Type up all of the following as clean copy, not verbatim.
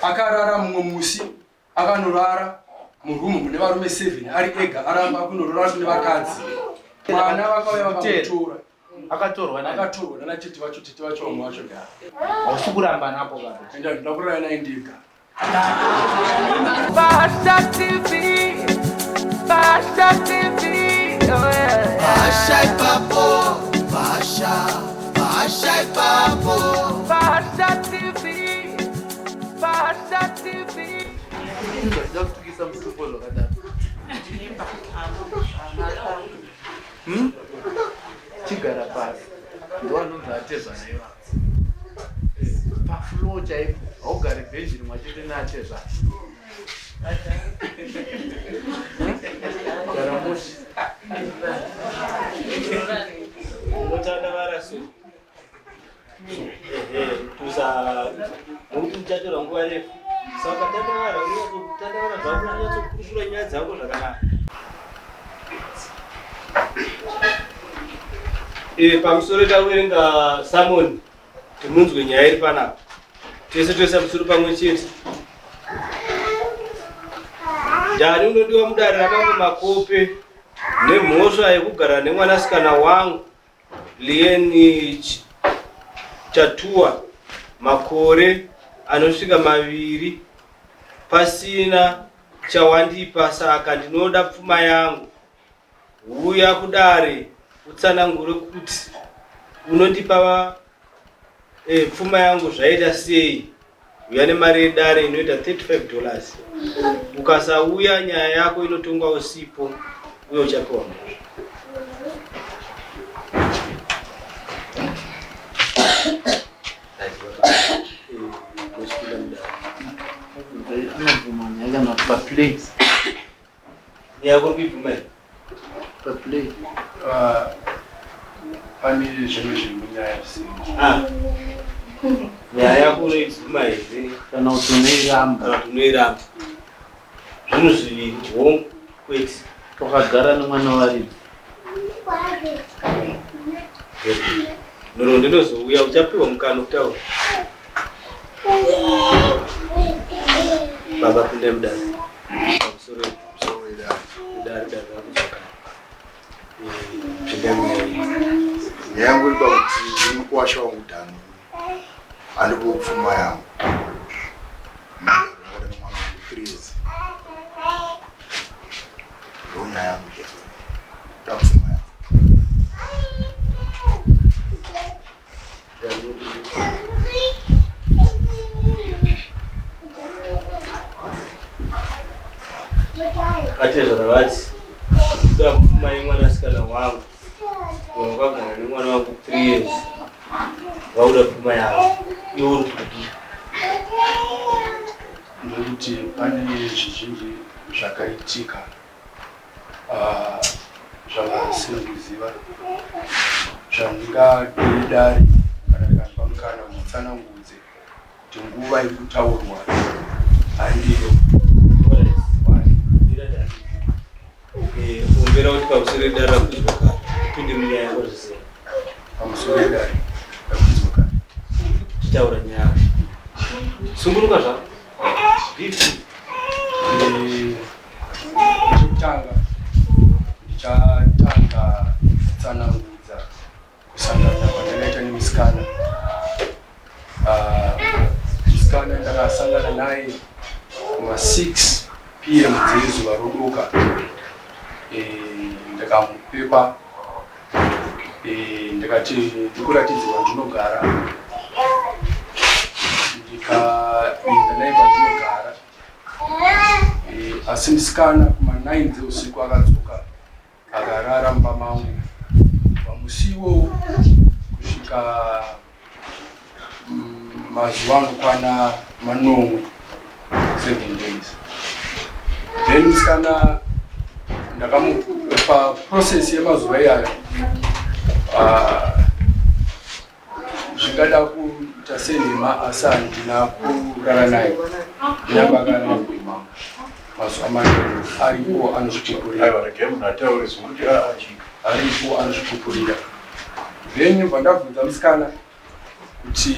akarara mumwe musi akanorara murumu mune varume 7 ari ega aramba kunorora kune vakadzi. Mwana vakauya vakamutora akatorwa nana tete vacho vamwe vacho da hausi kuramba napo kana enda ndakurara naye ndega. Basha TV, Basha TV, oh yeah. Basha papo, Basha papo, Basha TV, Basha TV. Just to get some support like that. Chigara pass. The one who got this on you. Paflo jai. Oh, got a vision. What you didn't have this. Pamusoro tawerenga Samon timunzwe nyaya iri panapa tese pamusoro pamwe chete. Ndani unodiwa mudare ramambo Makope nemhosva yekugara nemwanasikana wangu Lieni Chatua makore anosvika 2 pasina chawandipa, saka ndinoda pfuma yangu. Uya kudare utsanangure kuti unondipa pfuma yangu zvaita sei. Uya nemari yedare inoita $35. Ukasauya nyaya yako inotongwa usipo, uye uchapiwa mhosva. Pane zvimwe zvimunyaya nyaya yako unoibvuma here kana kuti unoiramba zvinhu zviviri hongu kwete wakagara nemwana waridzi nhoro ndinozouya uchapiwa mukana kutaura. Baba pinda mudare pamusoro idare yangu iri pakuti ndinokuwasha wangu dhani handiko pfuma yangu mwana please ndona yangu da pfuma yangu ate zvaravati kuda pfuma yemwanasikana wangu wakagara nemwana wangu 3 years vauda pfuma yavo iwo uri kudii. Nekuti pane zvizhinji zvakaitika zvavasindiziva zvandingadedari kana ndikampa mukana mutsanangudze kuti nguva yekutaurwa handiyo. Umbera kuti pamusoro edare rakuizwa kare upinde munyaya yako zvisei. Pamusoro edare rakuizwa kare tichaura nyaya sunguruka zvako vipi. Chekutanga ndichatanga kutsanangudza kusangana kwandakaita nemusikana. Musikana ndakasangana naye kuma6 PM dzezuva rodoka. Ndakamupepa ndikati ndikuratidzirwa ndinogara, ndikaenda naye kwandinogara. Asi musikana kuma9 dzeusiku akadzoka akarara mumba mangu pamusiwo kusvika mazuva anokwana 7 days. Then musikana ndakamupa process yemazuva iyayo zvingada kuita senhema asi handina kurara naye. Ndinabagara naye mazuva manene aripo anozvipupurira. Then ndabvunza musikana kuti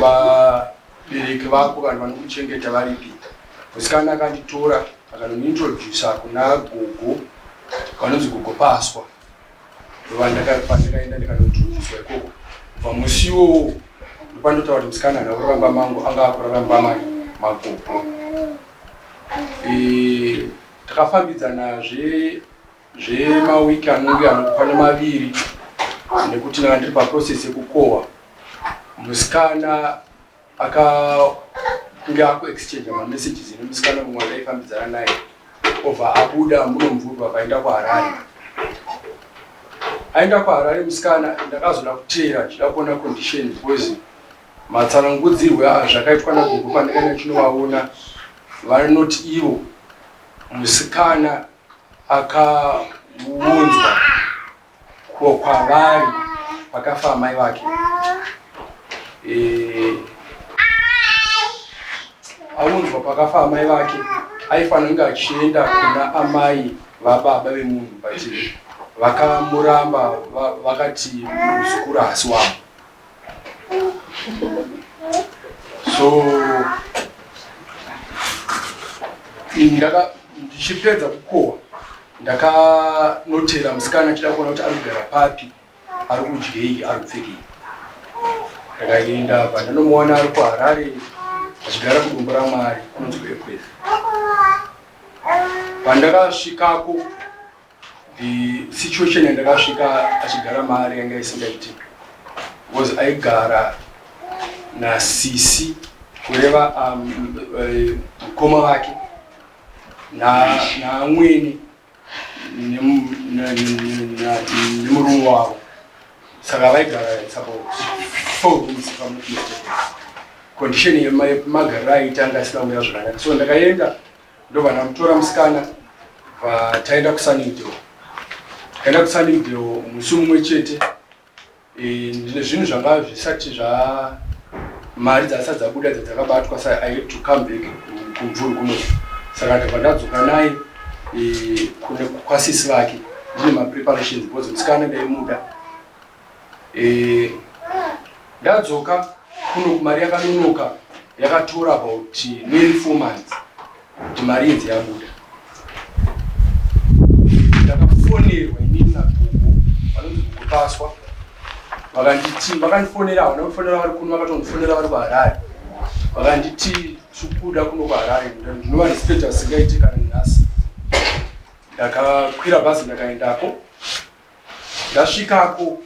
vabereki vabereki vako kana vanokuchengeta varipi. Musikana akanditora akanoniintrodusa kuna gogo vanonzi gogo Paswa. Ndopandakaenda ndikanointroducwa ikoko. Kubva musi iwowo ndopandotaura kuti musikana haana kuraramba mangu, anga akuraramba magogo. Takafambidzana zvemawiki anenge anokwana maviri nekuti ndanga ndiri paprocess yekukohwa. Musikana akange akuexchange mamessages nemusikana mumwe ataifambidzana naye obva abuda munomvurwa akaenda kuHarare. Aenda kuHarare musikana, ndakazoda kuteera chida kuona condition because matsanangudzirwe zvakaitwa nagogo pandakaenda chinovaona vanoti ivo musikana akaunzwa kwavari pakafa amai vake. Aunzwa pakafa amai vake aifanira kunge achienda kuna amai vababa vemunhu but vakamuramba vakati muzukuru hasi wavo. So ndichipedza kukohwa ndakanotera musikana achida kuona kuti ari kugara papi, ari kudyei, ari kupfekei. Ndakaenda pandanomuona ari kuHarare achigara kudumbu raMwari kunonzi kuEkwezi. Pandakasvikako the situation yandakasvika achigara mari yanga isingaiti because aigara naSisi kureva mukoma wake naamweni nemurume wavo. Saka vaigara about 4 rooms condition yemagariro aita anga asina kumira zvakanaka. So ndakaenda ndobva ndamutora musikana taenda kuSunningdale. Taenda kuSunningdale musi mumwe chete. Ndine zvinhu zvanga zvisati mari dzasati dzabuda dzakabatwa, saka I had to come back kumvuri kuno. Saka ndabva ndadzoka naye kwaSisi vake ndine mapreparations because musikana ndaimuda. Ndadzoka kuno mari yakanonoka yakatora about nearly 4 months kuti mari idzi yabuda. Ndakafonerwa inini nagogo vanonzi gogo Paswa, vakanditi vakandifonera, havana kufonera vari kuno, vakatondifonera vari kuHarare. Vakanditi tikuda kuno kuHarare ndinova nestatus singaitika nanhasi. Ndakakwira bhazi ndakaendako. Ndasvikako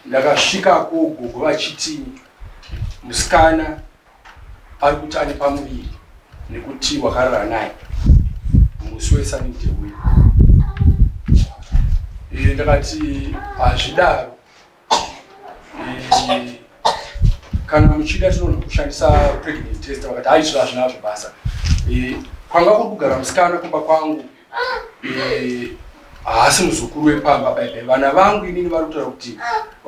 ndakasvikako gogo vachiti musikana ari kuti ane pamuviri nekuti wakarara naye musi weSunningdale uyu. Ndakati hazvidaro, kana muchida tinoda kushandisa pregnancy test. Vakati haizvo hazvinazvo basa. Kwanga kuri kugara musikana kumba kwangu, haasi muzukuru wepamba. Vana vangu inini vari kutaura kuti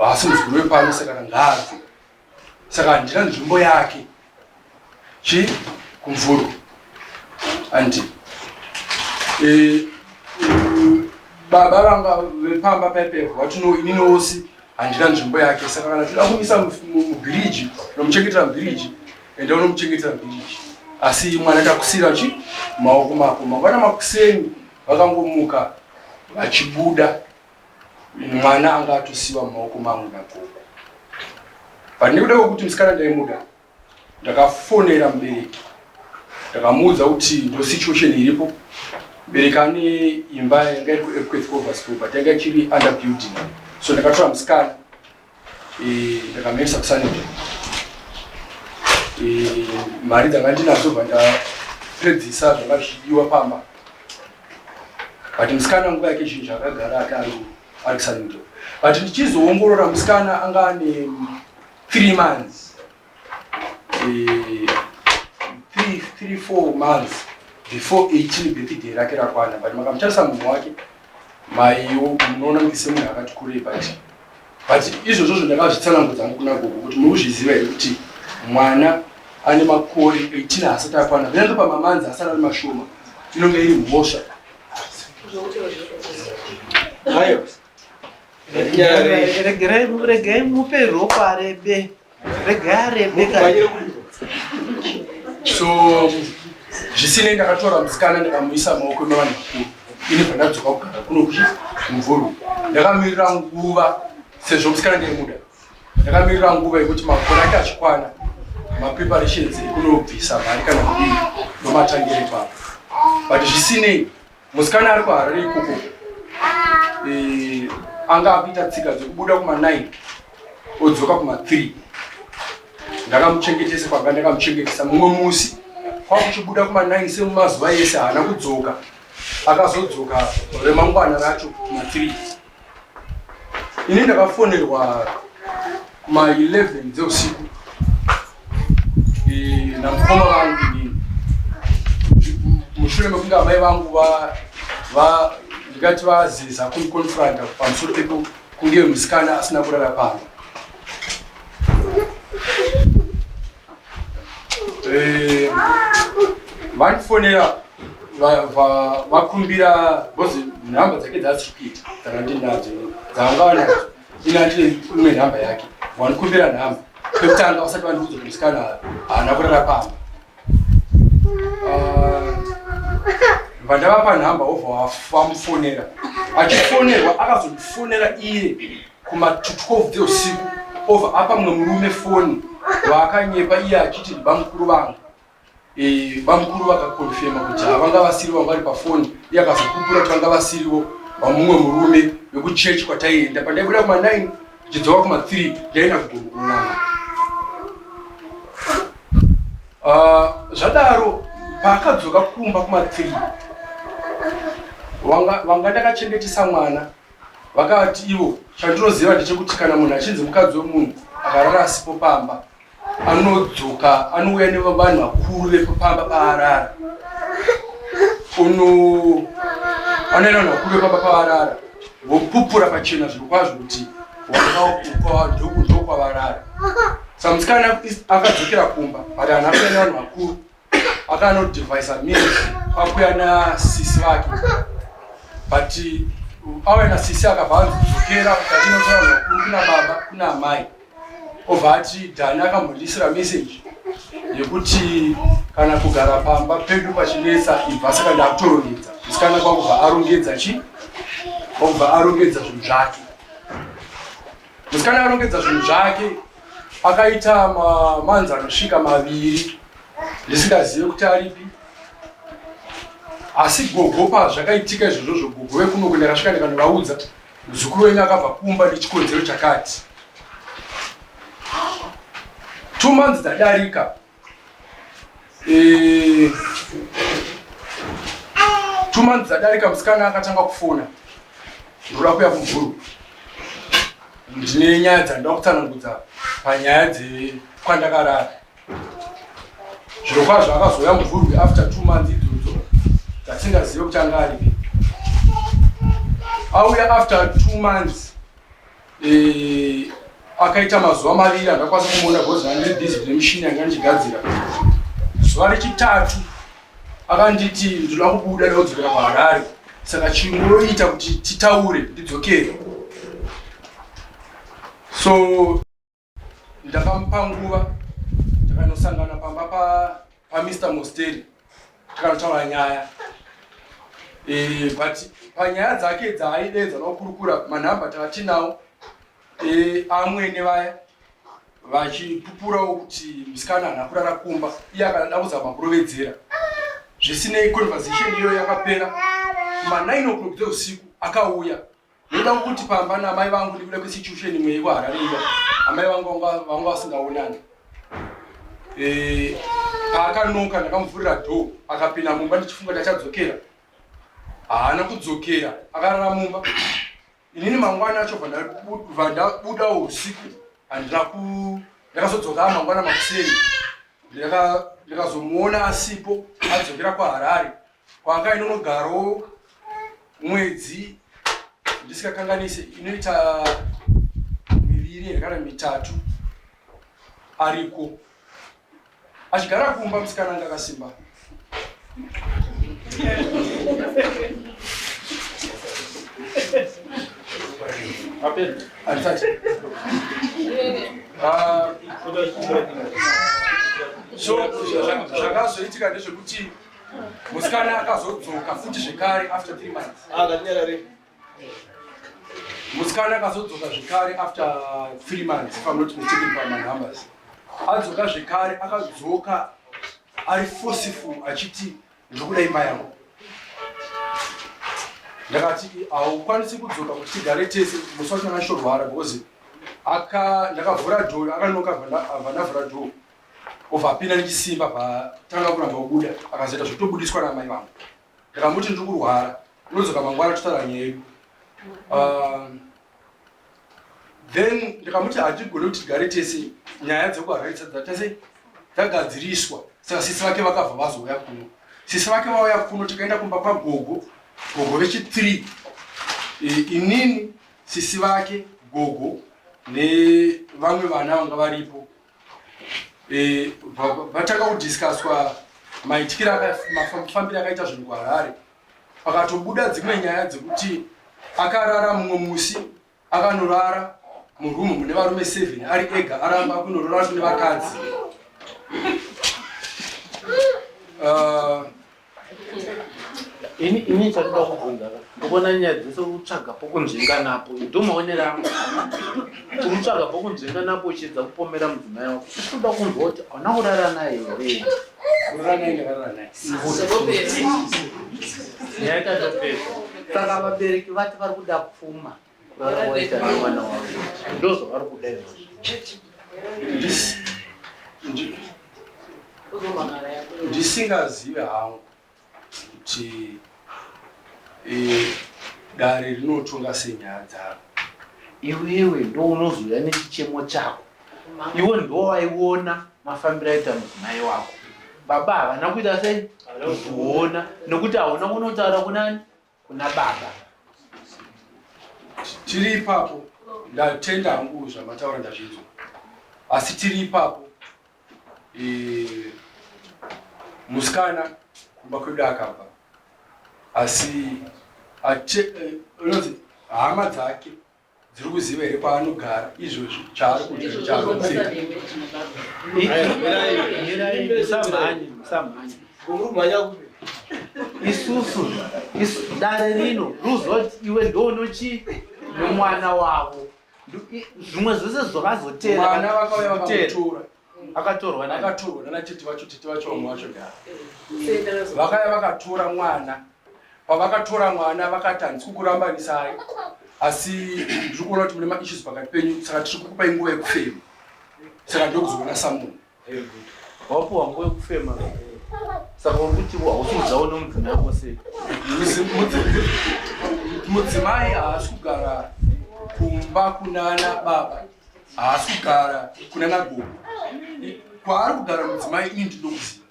haasi muzukuru wepamba, saka ngaabve. Saka handina nzvimbo yake kumvuru. Andi baba vanga vepamba paipepo vatino inini osi handina nzvimbo yake. Saka kana toda kumisa mubhiriji nomuchengetera mubhiriji, enda unomuchengetera mubhiriji. Asi mwana takusira maoko mako. Mangwana makuseni vakangomuka vachibuda, mwana anga atosiwa mumaoko mangu nagogo. Pandikuda kwekuti musikana ndaimuda, ndakafonera mubereki ndakamuudza kuti ndo situation iripo. Mubereki ane imba yanga iri kuEkwezi School but yanga ichiri under building. So ndakatora musikana ndakamuendesa kuSunningdale. Mari dzanga ndinadzo bva ndapedzisa zvanga zvichidiwa pamba. But musikana nguva yake zhinji akagara ari kuSunningdale. But ndichizoongorora musikana anga ane 3 months, 3-4 months before 18 birthday rake rakwana. But makamutarisa munhu wake maiwo munoona kuti semunhu akati kurei. But izvozvo ndakazvitsanangudza kuna gogo kuti muzviziva here kuti mwana ane makore 18 asati akwana. Kunyange pamamanzi asati ari mashoma inonge iri mhosva. Regai mupe ropa rebe Regare. So zvisinei ndakatora musikana ndikamuisa maoko evanhu vakuru. Ini pandadzoka kugara kuno kumvuru ndakamirira nguva, sezvo musikana ndaimuda, ndakamirira nguva yekuti makore ake achikwana mapreparations ekunobvisa mari kana kudii nomatangire papa. But zvisinei musikana ari kuharare ikoko anga akuita tsika dzekubuda kuma9 odzoka kuma3. Ndakamuchengetesa kwanga ndakamuchengetesa. Mumwe musi kwakuchibuda kuma9 semumazuva ese haana kudzoka, akazodzoka remangwana racho kuma3. Ini ndakafonerwa kuma11 dzeusiku namukoma vangu inini, mushure mekunge amai vangu ndingati vazeza kunikonfranta pamusoro pekunge musikana asina kurara pamba. Vandifonera vakumbira bhozi nhamba dzake dzasiri kuita dzanga ndinadzo dzanga vanadzo. Inatine imwe nhamba yake vanikumbira nhamba pekutanga vasati vandiudza kuti musikana haana kurara pamba. Vandavapa nhamba obva vamufonera. Achifonerwa akazondifonera iye kuma12 dzeusiku obva apa mumwe murume foni waakanyepa iye achiti bamukuru vangu. Bamukuru vakakonfirma kuti havanga vasiri vangu vari pafoni. Iye akazokupura kuti vanga vasiriwo vamumwe murume wekuchechi kwataienda. Pandaibuda kuma9 ndichidzoka kuma3 ndaenda kugongon'anga. Zvadaro paakadzoka kumba kuma3 vanga ndakachengetesa mwana vakati ivo chandinoziva ndechekuti kana munhu achinzi mukadzi wemunhu akarara asipo pamba anodzoka anouya nevanhu vakuru vepapamba paarara. Anoenda vanhu vakuru vepamba paarara vopupura pachena zviro kwazvo kuti ndokwavarara. Saka musikana akadzokera kumba but hanhu akuya nevanhu vakuru, akanodhivhaisa means kwakuya nasisi vake. But auya nasisi akabva anzodzokera katinotora vanhu vakuru kuna baba kuna amai obva ati Dhani akambondisira meseji yekuti kana kugara pamba pedu pachinetsa ibva. Saka ndakutorongedza musikana kwakubva arongedza kwakubva arongedza zvinhu zvake. Musikana arongedza zvinhu zvake akaita manzi anosvika 2 ndisingazive kuti aripi. Asi gogo pazvakaitika izvozvo gogo vekuno kwenda akasvika ndikanovaudza muzukuru wenyu akabva kumba nechikonzero chakati. 2 months dzadarika. 2 months dzadarika musikana akatanga kufona. Ndoda kuya kumvuru. Ndine nyaya dzandinoda kutsanangudza panyaya dzekwandakarara. Zviro kwazvo akazoya muvhurwi after 2 months idzodzo dzatingazive kuti anga aripi. Auya after 2 months akaita mazuva 2 andakwanisa kumuona bhozi andiri busy nemushini yanga ndichigadzira. Zuva rechitatu akanditi ndoda kubuda ndodzokera kuHarare, saka chingoita kuti titaure ndidzokere. So ndakamupa nguva takanosangana pamba pa Mr. Mosteri takanotaura nyaya. But panyaya dzake dzaaidedza nokurukura manhamba taatinawo amwene vaya vachipupurawo kuti musikana haana kurara kumba, iye akada kuzama kurovedzera. Zvisinei conversation iyo yakapera kuma9 o'clock dzeusiku akauya. Ndoda kuti pamba namai vangu ndikuda kwesituation imwe yekuHarare iya, amai vangu vanga vasingaonani. Paakanoka ndakamuvhurira door akapinda mumba ndichifunga ndachadzokera. Haana kudzokera, akarara mumba. Inini mangwana acho vandabudawo usiku ndakazodzoka mangwana makuseni. Ndikazomuona asipo adzokera kuHarare kwaakainonogarawo mwedzi ndisingakanganise inoita 2 kana 3 ariko achigara kumba. Musikana anga akasimba. So zvakazoitika ndezvekuti musikana akazodzoka futi zvekare after 3 months. Musikana akazodzoka zvekare after 3 months, if I'm not mistaken by my numbers. Adzoka zvekare akadzoka ari forceful achiti ndikuda imba yangu. Ndakati haukwanisi kudzoka kuti tigare tese musi wacho akashorwara because ndakavhura dhoo akanoka ndavhura dhoo ovapinda nechisimba patanga kuramba kubuda akazoita zvotobudiswa namai vangu. Ndakamuti ndiri kurwara unodzoka mangwana totaura nyaya yedu. Then ndikamuti hatigone kuti tigare tese nyaya dzekuharaidzadza tese dzagadziriswa. Saka sisi vake vakabva vazouya kuno. Sisi vake vauya kuno tikaenda kumba kwagogo, gogo vechi3. Inini, sisi vake, gogo nevamwe vana vanga varipo. Vatanga kudiscusswa maitikira mafambiro akaita zvinhu kuHarare. Pakatobuda dzimwe nyaya dzekuti akarara mumwe musi akanorara murumu mune varume 7 ari ega aramba kunorora kune vakadzi. Ini chandida kubvunza ndikuona nyaya dzese utsvaga pokunzvinga napo ndomaonera angu utsvaga pokunzvinga napo uchidza kupomera mudzimai wako uchida kunzwa kuti hauna kurara naye here. Kurara naye ndakarara naye. Nyaya ikatopera. Saka vabereki vati vari kuda pfuma kurara waita nemwana wavo ndozvavari kuda izvozvo. Ndisingazivi hangu kuti dare rinotonga senyaya dzaro. Iwewe ndo unozouya nechichemo chako. Iwe ndo waiona mafambiro aita mudzimai wako. Baba havana kuita sei? Kuona nokuti hauna kunotaura kunani? Kuna baba. Tiri ipapo ndatenda hangu zvamataura ndazvinzwa. Asi tiri ipapo musikana kumba kwedu akabva. Asi unonzi hama dzake dziri kuziva here kwaanogara izvozvi chaari isusu dare rino ruzoti iwe ndonochi nomwana wavo zvimwe zvese zvakazotera mwana vakauya vakamutora akatorwa nanatete vacho vamwe vacho gara vakaya vakatora mwana. Pavakatora mwana vakati handisi kukurambanisai asi ndiri kuona kuti mune maissues pakati penyu saka tiri kukupai nguva yekufema. Saka ndokuzoona samunhu. wapuwa nguva yekufema saka uri kuti hausi kudzaona mudzimai wako sei? Mudzimai haasi kugara kumba kunana baba, haasi kugara kunana gogo. Kwaari kugara mudzimai ini ndinokuziva.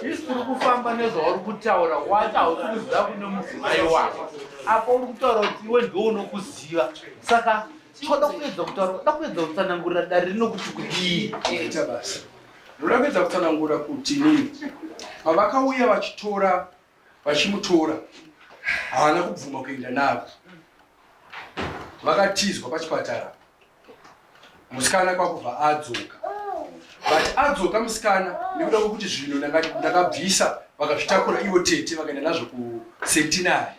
Isi tiri kufamba nezvauri kutaura wati hausi kuziva kune mudzimai wako. Apo uri kutaura kuti iwe ndo unokuziva. Saka choda kuedza kutaura, unoda kuedza kutsanangurira dare rino kuti kudii? Ita basa. Ndoda kuedza kutsanangura kuti nini pavakauya vachimutora havana kubvuma kuenda navo. Vakatizwa pachipatara. Musikana kwakubva adzoka. But adzoka musikana nekuda kwekuti zvino ndakabvisa vakazvitakura ivo tete vakaenda nazvo kusentinari.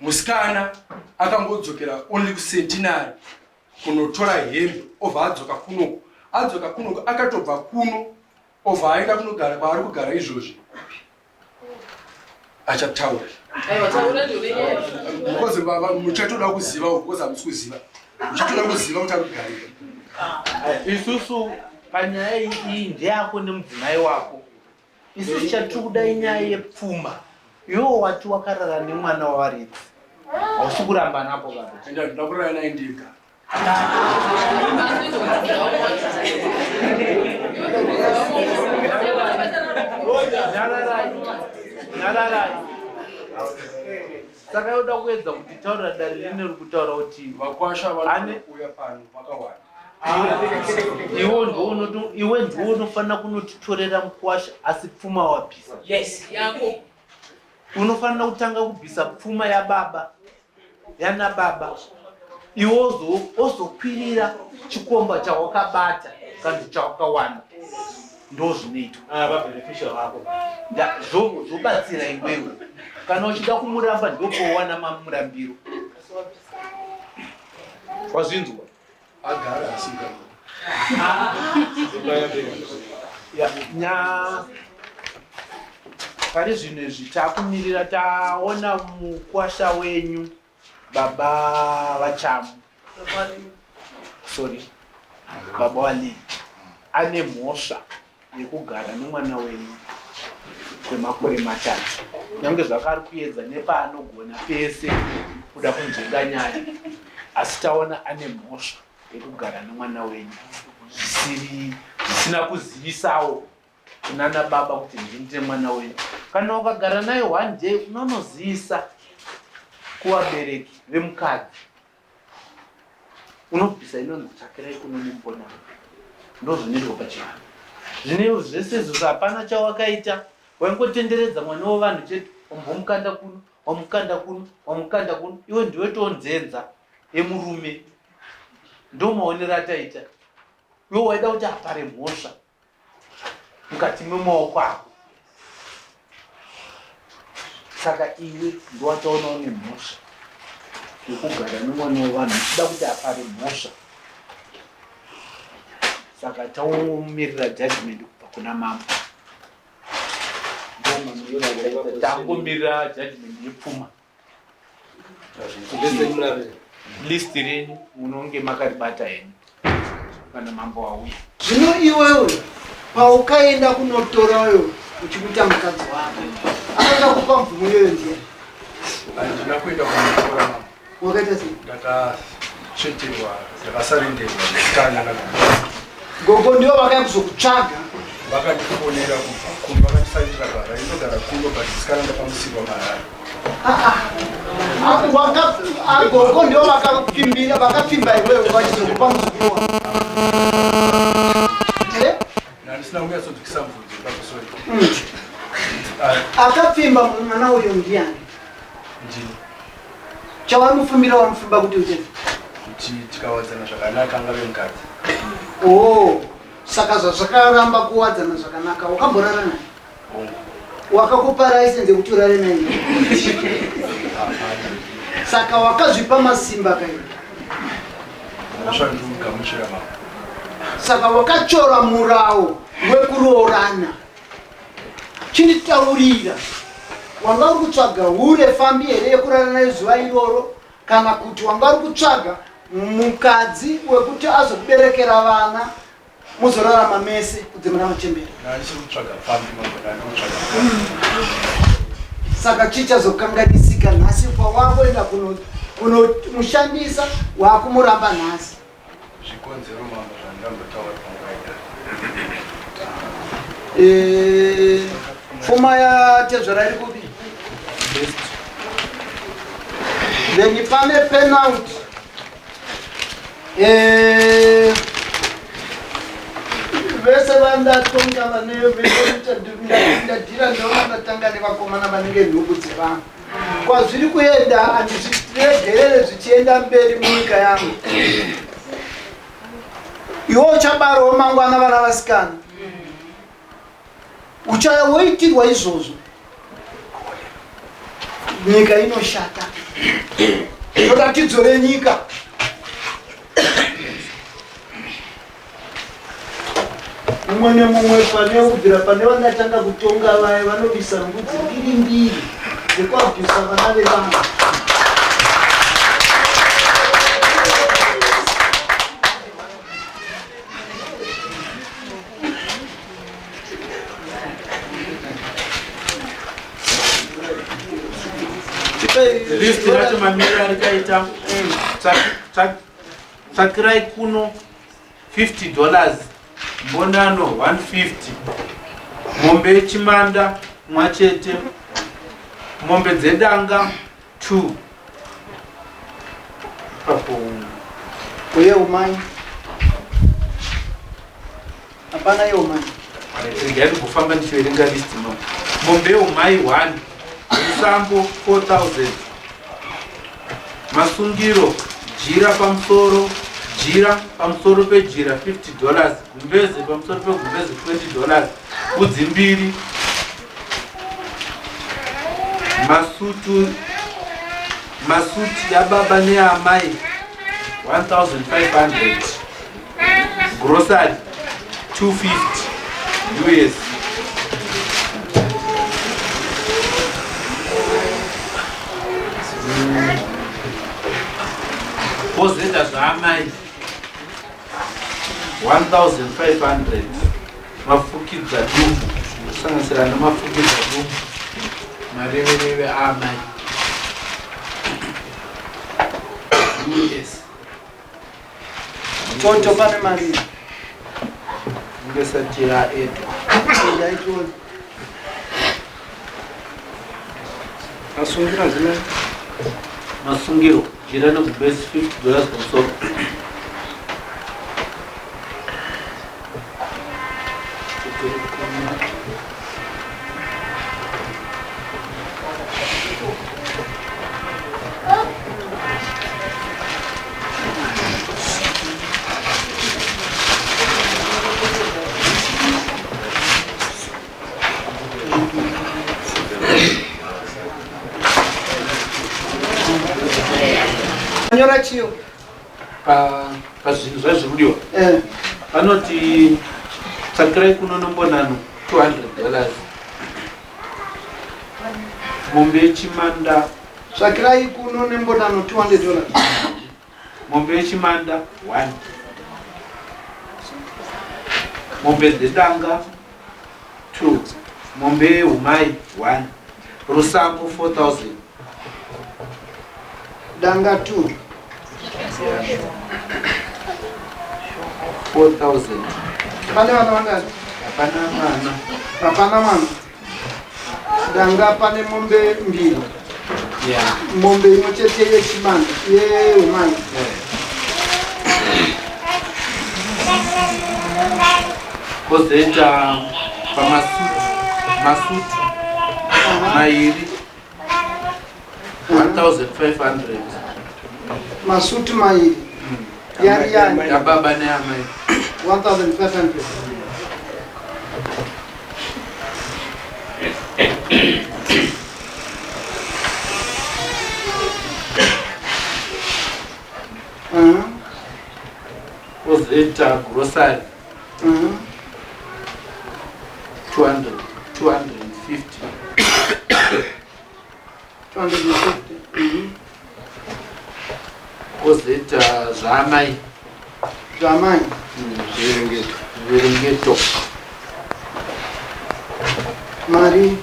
Musikana akangodzokera only kusentinari kunotora hembe obva adzoka kuno. Adzoka kuno akatobva kuno obva aenda kunogara kwaari kugara izvozvi. Achataura. Because muchatoda kuziva because hamusi kuziva. Muchatoda kuziva kuti ari kugarira. Isusu panyaya iyi ndeyako nemudzimai wako. Isusu chatiri kuda inyaya yepfuma. Iwe wati wakarara nemwana wavaridzi. Hausi kuramba napo baba. Enda ndakurara naye ndega. Nyararai. Saka yoda kuedza kuti taura dare rine uri kutaura kuti vakwasha vanouya pano vakawanda. iwe ndiwo unofanira kunotitorera mukwasha asi pfuma wabvisa. Yes, yako. Unofanira kutanga kubvisa pfuma yababa yana baba iwo ozokwirira chikomba chawakabata kana chawakawana ndo zvinoitwa zvobatsira iwewe kana uchida kumuramba ndopowana mamurambiro. Wazvinzwa? agara asinga pari zvino izvi takumirira taona mukwasha wenyu baba vachamu baba wali ane mhosva yekugara nemwana wenyu kwemakore 3 nyange zvakari kuedza nepaanogona pese kuda kunzvenga nyaya asi taona ane mhosva yekugara nemwana wenyu zvisina kuzivisawo kunana baba kuti ndinde mwana wenyu. Kana ukagara naye one day unonozivisa kuvabereki vemukadzi unobvisa inonzi tsvakirai kuno mumbona ndo zvinoitwa pachivanhu zvineo zvese izvozvo hapana chawakaita waingotenderedza mwana wevanhu chete wambomukanda kuno wamukanda kuno wamukanda kuno iwe ndiwe tonzenza yemurume ndo maonero ataita iwe waida kuti apare mhosva mukati memaoko ako saka iwe ndowataona une mhosva yekugara nemwana wevanhu uchida kuti apare mhosva saka taumirira judgment kubva kuna mama tangomirira judgment yepfuma list renyu munonge makaribata henyu kana mambo wauya. Zvino iwewe paukaenda kunotorayo uchikuita mukadzi wako akaenda kupa mvumo iyoyo ndiye andina kuenda kunotora mama wakaita sei? ndakacheterwa ndakasarenderwa kana gogo ndiwo vakaya kuzokutsvaga vakandifonera kuno vakandisaitira gara inogara kuno patisikana pamusirwa marari gogo ndiwo vakapfimba iwewe vachizokupa muzukuru wako ndisina kunyatsodikisa mvudzi pakusori akapfimba mwana uyo ndiani ndini chawamufumbira wamufimba kuti uteni kuti tikawadzana zvakanaka anga vemukadzi saka zvazvakaramba kuwadzana zvakanaka wakamborara naye wakakupa raisenze kuti urare naye saka wakazvipa masimba kaii asvandiugamuchira mama saka wakachora murao wekuroorana chinditaurira wanga uri kutsvaga hure fambi here yekurara naye zuva iroro kana kuti wanga uri kutsvaga mukadzi wekuti azokuberekera vana muzorarama mese kudzimana muchemberi saka chichazokanganisika nhasi kwawakoenda kunomushandisa waakumuramba nhasi zvikonzero mama zvandangotaura panguvaida pfuma yatezvara iri kupi then pane penalty vese vandatonga vanedadhira ndaona ndatanga nevakomana vanenge nhubu dzevanhu kwazviri kuenda handizviregerere zvichienda mberi munyika yangu iwo uchabarawo mangwana vana vasikana uchawoitirwa izvozvo nyika inoshata toda tidzore nyika mumwe nemumwe pane kubvira pane vandatanga kutonga vaye vanobisa ngudzi mbiri dzekuabvisa vana vevanhu list racho mamiro arikaita tsakirai kuno $50 mbonano 150 mombe yechimanda mwachete mombe dzedanga 2 uye umai hapana yeumai. Regai kufamba ndichiverenga list no. Mombe yeumai 1, rusambo 4,000. Masungiro, jira pamusoro, jira pamusoro pejira $50, gumbeze pamusoro pegumbeze $20, budzi mbiri, masuti yababa neamai 1,500, grocery 250 US. Pozeta zvaamai 1,500, mafukidza dumbu kusanganisira namafukidza dumbu marevereve aamai US. Toto pane mari ngesatira eto Asungira zile. masungiro jira negubesi $50 pamusoro. nyora chiyo Pazvinhu zvazvirudiwa vanoti tsakirai kuno nombonano $200. Mombe yechimanda, tsvakirai kuno nembonano $200. mombe yechimanda 1, mombe dzedanga 2, mombe yehumai 1, rusango 4,000. Danga 2. 4,000. Pane vana vangani? Hapana mwana. Danga pane mombe mbiri. Mombe imwe chete yechimanda yehumai. Kozoita masuti mairi 1,500. Masuti mairi. Yari yababa neamai 1,500. Kozoita grocery 250. 250. Kozoita zvamai zviverengeto mari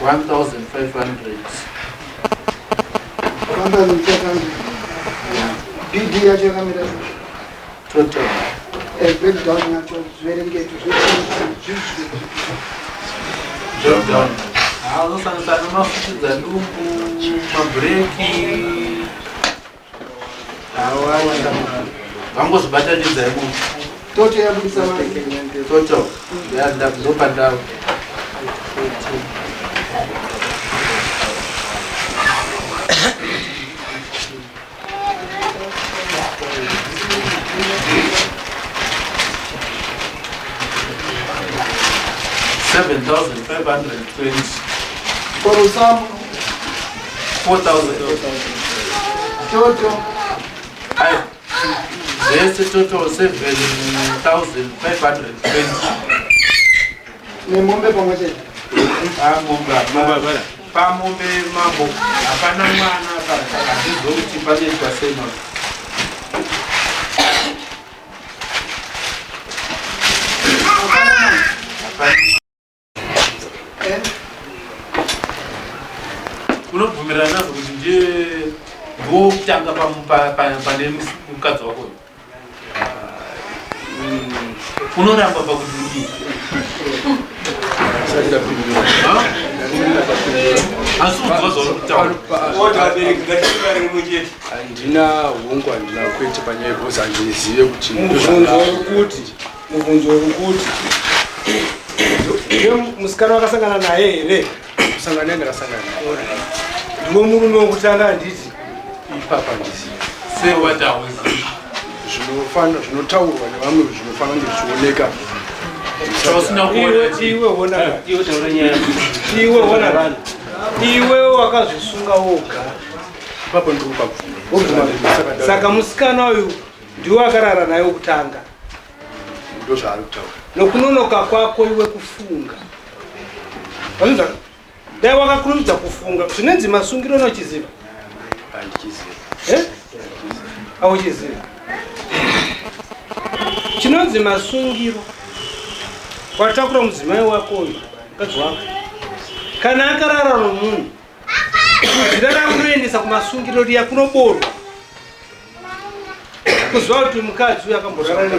1,500. 1,500. BD yacho yakamira Total breakdown yacho zviverengeto breakdown. Anosanganisana namafukidza dumbu, mabhureki, vangozvibatanidza imomo. toto yabudisa mari Total ndakuzopa ndavo $7,520. korusamu 4,000. toto Aye. There's a total of 7,520. nemombe pamwe chete Pamombe mambo hapana mwana saka ndizokuti panoitwa sema. Unobvumirana nazvo kuti ndokutanga pane mukadzi wako unoramba pakuti asi udzwa handina hongu handina kwete panyaya yekuti handinizive kuti ndozvauri kuti mubvunzo wokuti ndiwe musikana wakasangana naye here kusangana naye ndakasangana naye ndiwe murume wokutanga handiti ipapa ndisi zvinotaurwa nevamwe zvinofanira kunge zvichioneka iwe wakazvisunga woga ipapo ndikupabvuma saka musikana uyu ndiwe akarara naye wokutanga ndo zvaari kutaura nokunonoka kwako iwe kufunga vanza dai wakakurumidza kufunga zvinonzi masungiro nochiziva handichiziva auchiziva chinonzi masungiro watakura mudzimai wako uyu mukadzi wako kana akarara nomunhu kudzira rakunoendesa kumasungiro riya kunoborwa kuziva kuti mukadzi uyu akamborara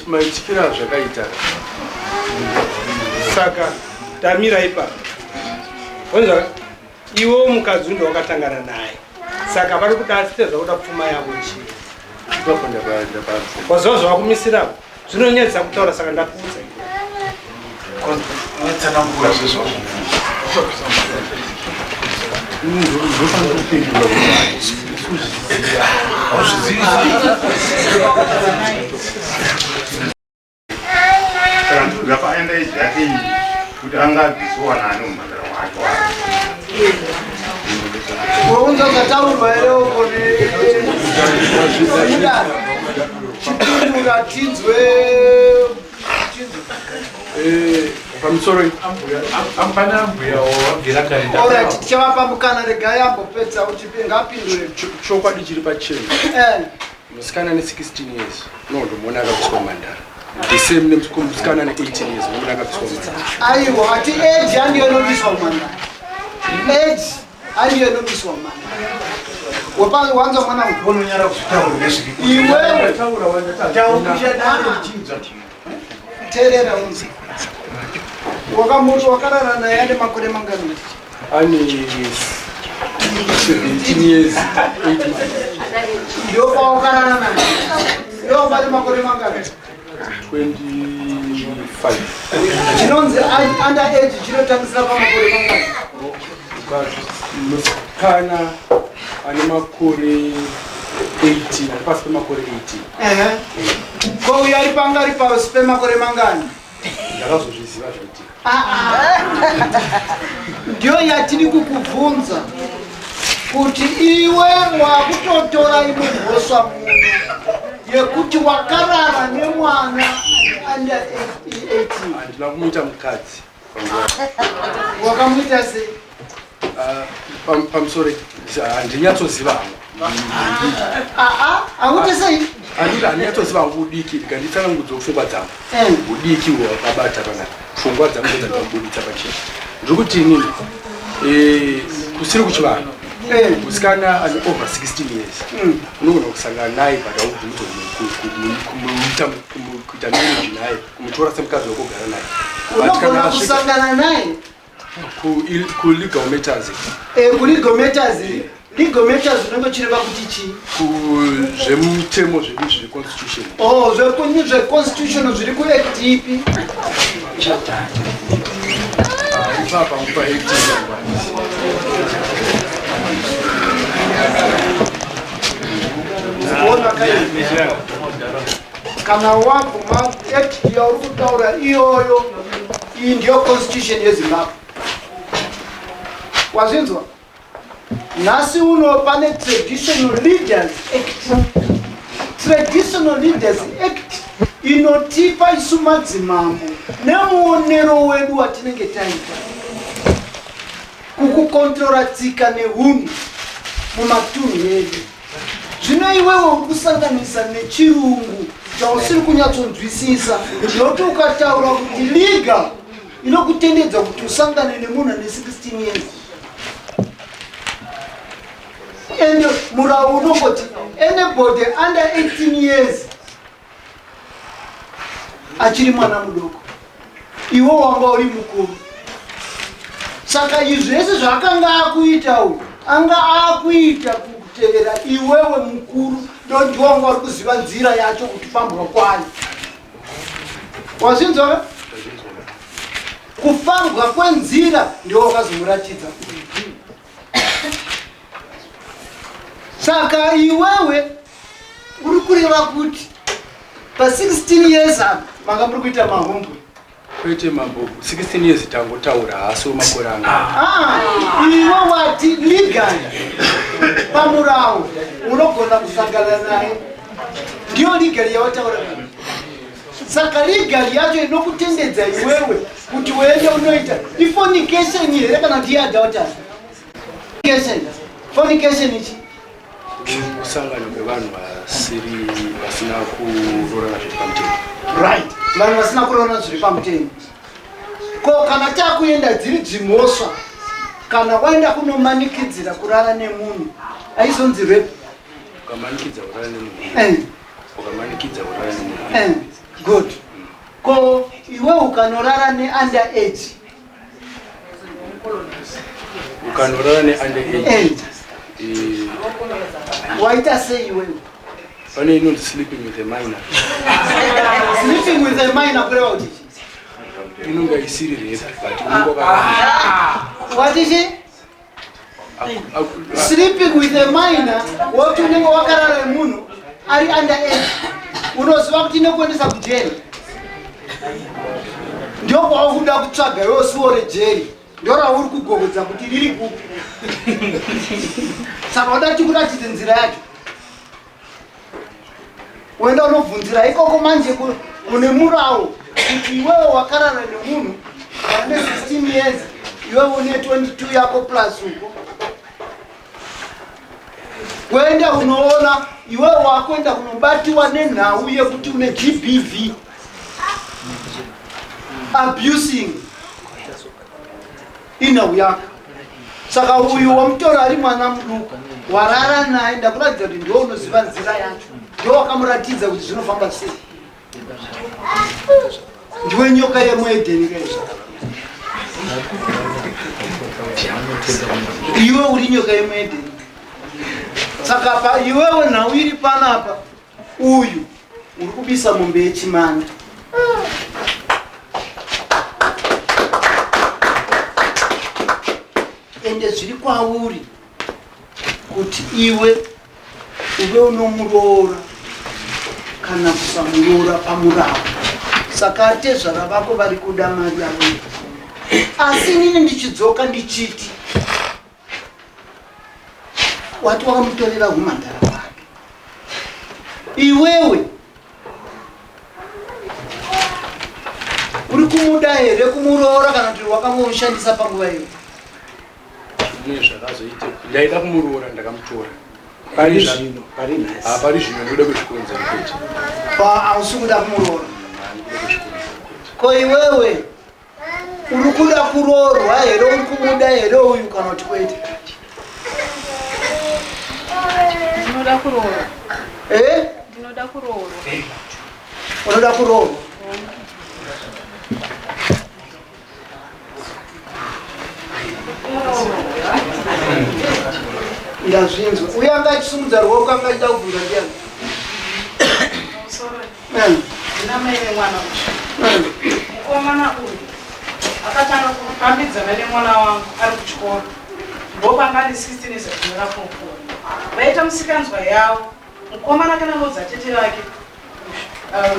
maitikira zvakaita saka tamira ipapo onza iwewo mukadzi uyu ndawakatangana naye saka vari kudatitezva kuda pfuma yavo chii waziva zvavakumisirapo zvinonyadzisa kutaura saka ndakuudza zvakaenda izvi yake iyi kuti angabvisiwa nani mumhandara wake Waunza ukataurwa here uko chipindu ratinzwe pamusoro alright tichavapambukana regai ambopedza uchipinga apindure chokwadi chiri pachena musikana ne 16 years nondomuona akabviswa mhandara the same nemusikana ne 18 years nomuona akabviswa mhandara aiwa hati age handiyo inobviswa mhandara age handiyo inobviswa mhandara wanza mwana unonyara kuzvitaura nezviri iwewe teerera unzi wakamuti wakarara naye ane makore mangani ane 17 years 8 months ndio kwawakarara naye ndio vari makore mangani 25 chinonzi under age chinotangisira pamakore mangani musikana ane makore 18 ari pasi pemakore 18 ko uyo ari pangari pasi pemakore mangani ndakazozviziva zvaitika ndio yatiri kukubvunza kuti iwe wakutotora imumhosva muno yekuti wakarara nemwana under 18 handina kumuita mukadzi wakamuita sei pamusoro handinyatsoziva hangu akuti sei handiti handinyatsoziva hangu udiki ndikanditsanangudza pfungwa dzangu udiki hwakabata pana pfungwa dzangu dzandambuditsa pachena ndiri kuti inini kusiri kuchivanhu musikana ane over 16 years unogona kusangana naye but kuita marriage naye kumutora semukadzi wekugara naye unogona kusangana naye kulegal matters kulegal matters legal matters unenge chireva kuti chii zvemutemo zvedu zveconstitution zveconstitution zviri kuact ipi ipapa ngupa 18 kana waguma act yauri kutaura iyoyo iyi ndiyo constitution yezimbabwe wazvinzwa nhasi uno pane traditional leaders act traditional leaders act inotipa isu madzimambo nemuonero wedu watinenge taita kukukontrora tsika neunhu mumatunhu edu zvino iwewe uri kusanganisa nechirungu chausiri kunyatsonzwisisa ndinoti ukataura kuti legal inokutendedza kuti usangane nemunhu ane 16 years and murau unongoti anybody under 18 years achiri mwana mudoko iwe wanga uri mukuru saka izvi zvese zvaakanga akuita uyu anga akuita kutevera iwewe mukuru ndondiwanga uri kuziva nzira yacho kuti pambwa kwayo wazvinzwa kufambwa kwenzira ndiwo wakazomuratidza. Saka iwewe uri kureva kuti pa 16 years apa manga muri kuita mahombwe kwete mambo 16 years tangotaura hasi wemakore anga. Iwe wati legally pamurawo unogona kusangana naye ndiyo legally yawataura. Saka legally yacho inokutendedza iwewe kuti uende unoita ifornication here kana ndiadultery. Fornication ichi kusangana kwevanhu vasina kurorana zviri pamutemo. right, vanhu vasina kurorana zviri pamutemo. Ko kana takuenda dziri dzimhosva kana waenda kunomanikidzira kurara nemunhu aizonzi rape. Ukamanikidza urara nemunhu. Ukamanikidza urara nemunhu. Good. Ko iwe ukanorara neunderage. Ukanorara neunderage. Waita sei iwewe? Pane inonzi sleeping with a minor. Sleeping with a minor kureva kuti inonga isiri rape but unongoka. What is it? Sleeping with a minor woti unenge wakarara nemunhu ari underage. Unoziva kuti inokuendesa kujeri. Ndio kwa kuda kutsvaga iwe suwo rejeri. Ndio rauri kugogodza kuti riri kupi. Saka wada chikuratidze nzira yacho. Wenda unobvunzira ikoko manje kune murawo kuti iwewe wakarara nemunhu ane 16 years iwewe une 22 yako plus uko. Wenda unoona iwewe wakwenda kunobatiwa nenhau yekuti une GBV. Abusing inhau yako. Saka uyu wamutora ari mwana muduku warara naye ndakuratidza kuti ndiwo unoziva nzira yacho. Ndiwo wakamuratidza kuti zvinofamba sei. Ndiwe nyoka yemuedheni kaizvo. Iwe uri nyoka yemuedheni. Saka pa iwewe nhau iri panapa uyu uri kubisa mombe yechimanda. Ende zviri kwauri kuti iwe uve unomuroora kana kusamuroora pamuravo. Saka atezvara vako vari kuda mari yavo. Asi inini ndichidzoka ndichiti wati wakamutorera humhandara wake. Iwewe uri kumuda here kumuroora kana kuti wakamushandisa panguva iyo? Zvakazoita ndaida kumuroora ndakamutora. Pari zvino ndoda kuzvikonza kuti hausi kuda kumuroora. Ko iwewe uri kuda kuroorwa here uri kumuda here uyu kana kuti kwete? Ndinoda kuroorwa. Ndinoda kuroorwa. Unoda kuroorwa? Ndazvinzwa. Uya anga achisumudza ruoko anga achida kubvunza ndiani? Ndina mai vemwana uyu. Mukomana uyu akatanga kufambidzana nemwana wangu ari kuchikoro. Ndopanga ari 16 years atinora kumukuru. Vaita musikanzwa yavo. Mukomana kana nodza tete vake.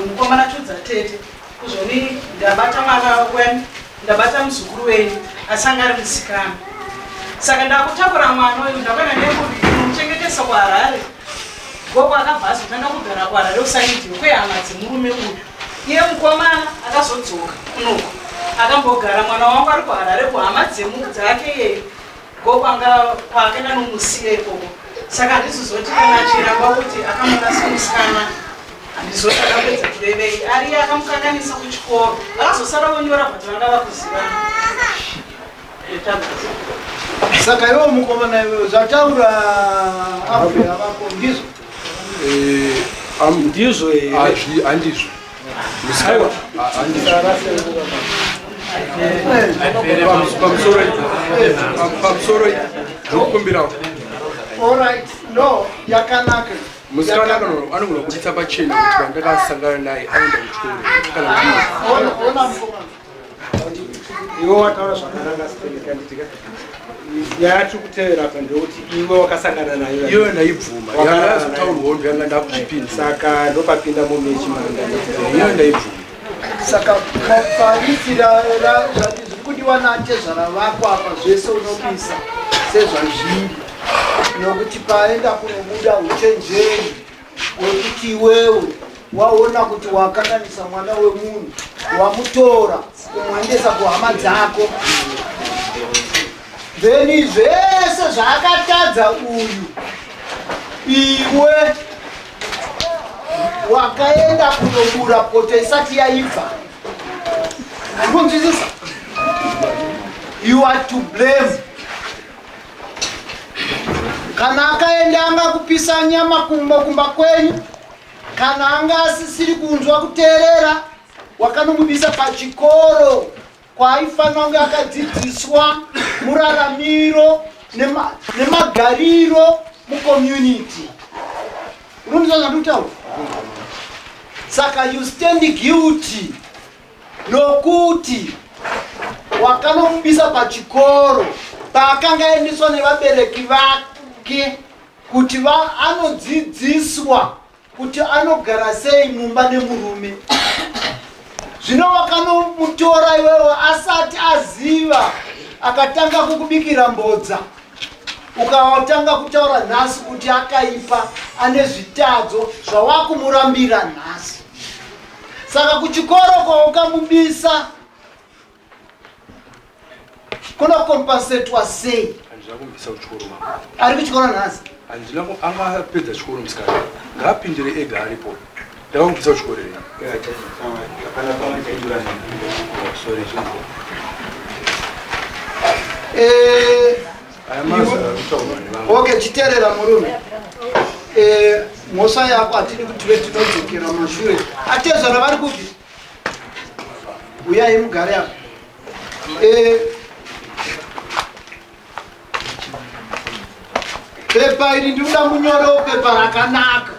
Mukomana chodza tete. Kuzoni ndabata mwana wenyu, ndabata muzukuru wenyu, asanga ari musikana. Saka ndakutakura mwana uyu ndakaenda nekumuchengetesa kuHarare. Gogo akabva azotanga kugara kuHarare usaidhiwe kwehama dzemurume uyu. Iye mukomana akazodzoka kunoku. Akambogara mwana wangu ari kuHarare kuhama dzake yeye. Gogo anga kwaakaenda nomusiye ikoko. Saka handizozoti kana achiramba kuti akamurasa musikana. Handizoti akapedza kurevei. Ari akamukanganisa kuchikoro. Vakazosara vonyora kuti vanga vakuzivana. Saka iwe mukomana iwe zvataura abhuya vako ndizvo? ndizvo handizvo. Pamusoro zvokukumbirawo. Alright, no, yakanaka. musikana anogona kuditsa pachena kuti vandakasangana naye aenda kuchikoro kana iwe wataura zvakanaka sitendikanditika yatiri kutevera apa ndekuti iwe wakasangana nayo iyo ndaibvuma yakazotaurwawo ndanga ndakuchipinda saka ndopapinda mumechi iyo ndaibvuma saka paitira zviri kudiwa natezvara vako apa zvese unopisa sezvazviri nokuti paenda kunobuda uchenjeri wekuti iwewe waona kuti wakanganisa mwana wemunhu wamutora kumwendesa kuhama dzako then zvese zvaakatadza uyu iwe wakaenda kunobura poto isati yaibva kunzwisisa you are to blame kana akaenda anga kupisa nyama kumba kwenyu kana anga asisiri kunzwa kuteerera wakanomubisa pachikoro kwaaifanira kunge akadzidziswa muraramiro nemagariro mucommunity unomisa zvandikutaura saka you stand guilty nokuti wakanomubisa pachikoro paakanga aendeswa nevabereki vake kuti anodzidziswa kuti anogara sei mumba nemurume zvino wakanomutora iwewe asati aziva akatanga kukubikira mbodza ukatanga kutaura nhasi kuti akaipa ane zvitadzo zvawakumurambira nhasi saka kuchikoroko ukamubisa kunokompasatwa sei ari kuchikoro nhasi handina anga apedza chikoro musikana ngaapindire ega aripo ndakangubvisa kuchikoro okay chiteerera murume mhosva yako hatidi kuti tive tinodzokera mashure atezvara vari kupi uyai mugare apa pepa iri ndikuda munyorewo pepa rakanaka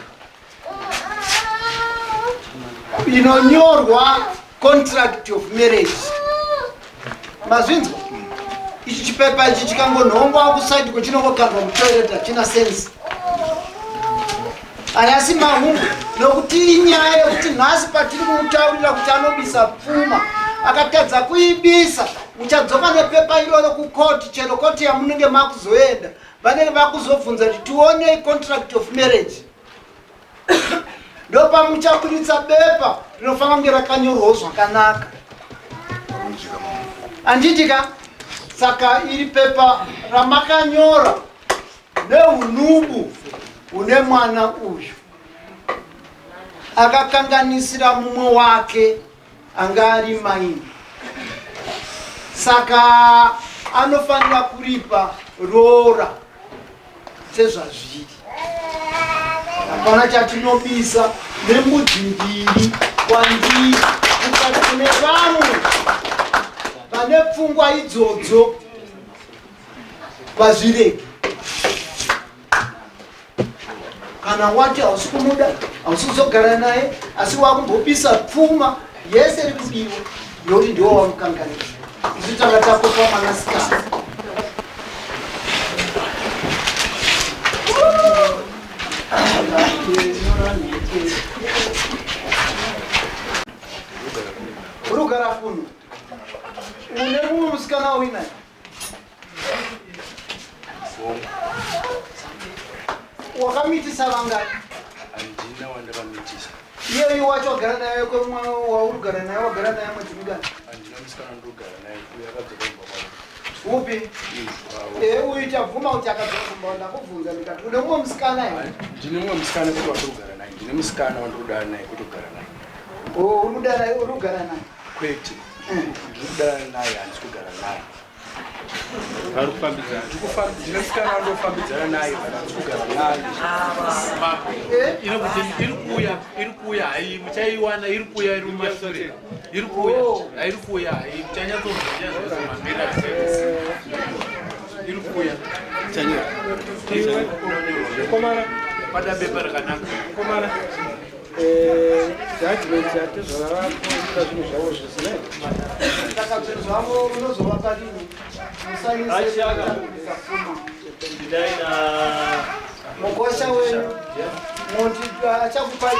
inonyorwa contract of marriage mazvinzwa ichi chipepa ichi chikangonhongwa kusaidi kwechinongokandwa mutoilet hachina sense ayasi mahungu nokuti inyaya yekuti nhasi patiri kumutaurira kuti anobisa pfuma akatadza kuibisa muchadzoka nepepa iroro kukoti chero koti yamunenge makuzoenda vanenge vakuzobvunza kuti tione contract of marriage ndopamuchaburitsa bepa rinofanira kunge rakanyorwawo zvakanaka anditika saka iri pepa ramakanyora neunubu une mwana uyu akakanganisira mumwe wake anga ari maini saka anofanira kuripa rora sezvazviri hapana chatinobisa nembudzi mbiri kwandiri ukati kune vamwe vane pfungwa idzodzo vazvireki kana wati hausi kumuda hausi kuzogara naye asi wakumbopisa pfuma yese iri kudiwa yoti ndiwo wamukanganisa isu tanga takopa mwanasikana urugara kuno une mumwe musikana winaye wakamitisa vangani handina wandakamitisa iyeyo wacho wagara naye kwemwe waurugara naye wagara naye mwedzi mingani handina musikana ndogara naye uyo akadzoka kumba kwavo upi uyu chabvuma kuti akadzoka kumba ndakubvunza ndikati une mumwe musikana here ndine mumwe musikana kuti wandogara naye ndine musikana wandodara naye kutogara naye urugara naye kwete ndiri kudara naye handisi kugara naye ndine musikana wandofambidzana naye kana handisi kugara naye iri kuuya hai muchaiwana iri kuuya iri mumashure iri kuuya hairi kuuya hai muchanyatsomamira iri kuuya komana Padabepa rakanaka. Komana. Judgment yatezvara kuita zvinhu zvavo zvisinai. Saka zvinhu zvavo unozovakadini Achaka. Ndidai na mukosha wenyu muti achakupai